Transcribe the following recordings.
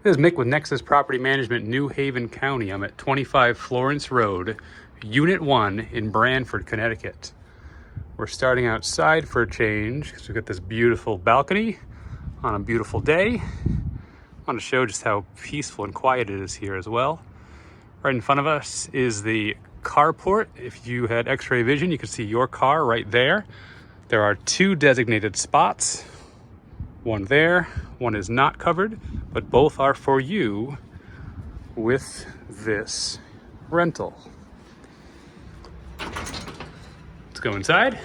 This is Mick with Nexus Property Management, New Haven County. I'm at 25 Florence Road, Unit 1 in Branford, Connecticut. We're starting outside for a change because we've got this beautiful balcony on a beautiful day. I want to show just how peaceful and quiet it is here as well. Right in front of us is the carport. If you had x-ray vision, you could see your car right there. There are two designated spots. One there, one is not covered, but both are for you with this rental. Let's go inside.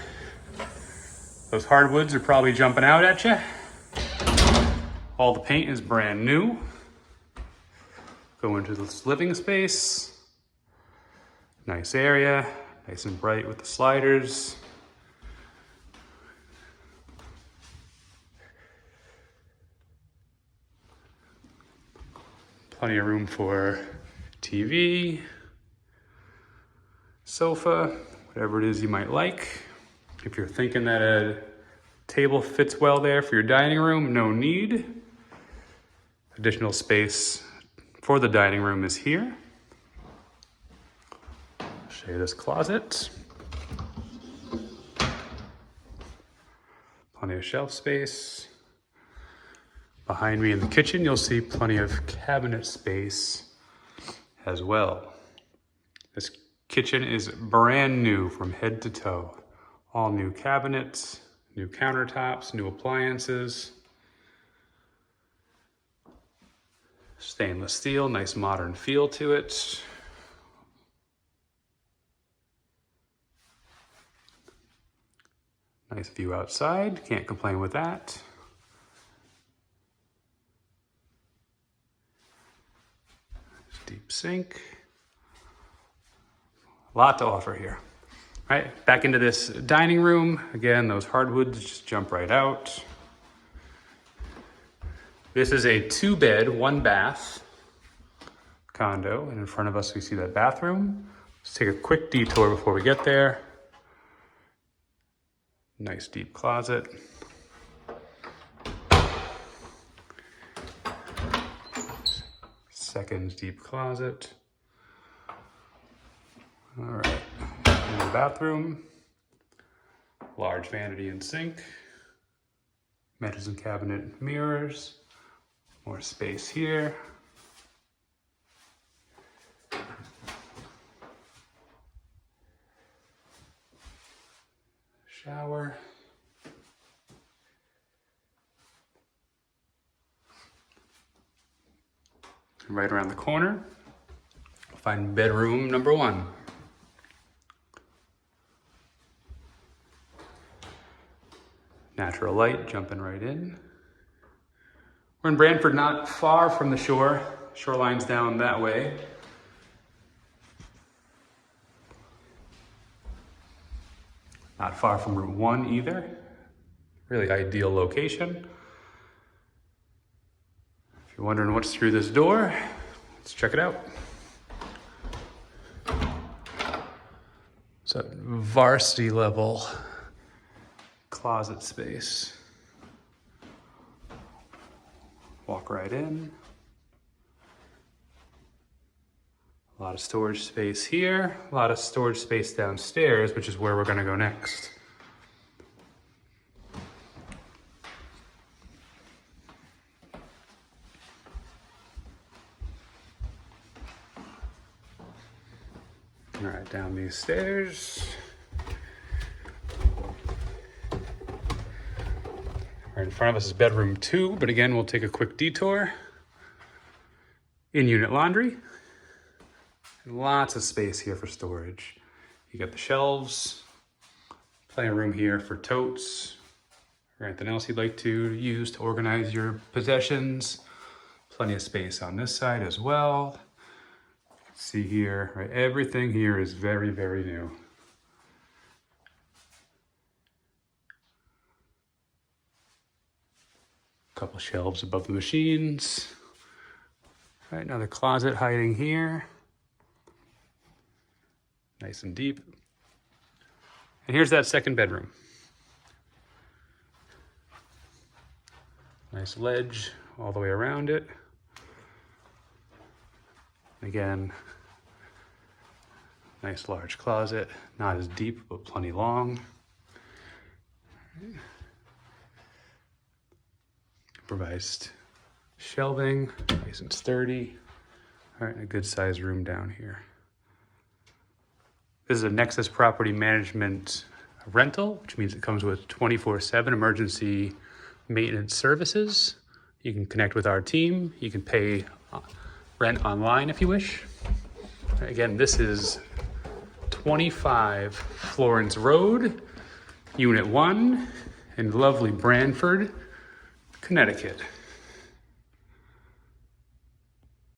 Those hardwoods are probably jumping out at you. All the paint is brand new. Go into this living space. Nice area, nice and bright with the sliders. Plenty of room for TV, sofa, whatever it is you might like. If you're thinking that a table fits well there for your dining room, no need. Additional space for the dining room is here. I'll show you this closet. Plenty of shelf space. Behind me in the kitchen, you'll see plenty of cabinet space as well. This kitchen is brand new from head to toe. All new cabinets, new countertops, new appliances. Stainless steel, nice modern feel to it. Nice view outside, can't complain with that. Deep sink. A lot to offer here. All right, back into this dining room. Again, those hardwoods just jump right out. This is a 2-bed, 1-bath condo, and in front of us we see that bathroom. Let's take a quick detour before we get there. Nice deep closet. Second deep closet. All right, in the bathroom, large vanity and sink, medicine cabinet mirrors, more space here. Shower. Right around the corner, we'll find bedroom number 1. Natural light jumping right in. We're in Branford, not far from the shore. Shoreline's down that way. Not far from Route 1 either. Really ideal location. If you're wondering what's through this door, let's check it out. It's a varsity level closet space. Walk right in. A lot of storage space here, a lot of storage space downstairs, which is where we're gonna go next. All right, down these stairs. Right in front of us is bedroom 2, but again, we'll take a quick detour. In-unit laundry. And lots of space here for storage. You got the shelves, plenty of room here for totes, or anything else you'd like to use to organize your possessions. Plenty of space on this side as well. See here, right? Everything here is very, very new. A couple shelves above the machines. Right, another closet hiding here. Nice and deep. And here's that second bedroom. Nice ledge all the way around it. Again, nice large closet, not as deep, but plenty long. Provides shelving, nice and sturdy. All right, and a good sized room down here. This is a Nexus property management rental, which means it comes with 24/7 emergency maintenance services. You can connect with our team. You can pay rent online if you wish. Again, this is 25 Florence Road, Unit 1 in lovely Branford, Connecticut.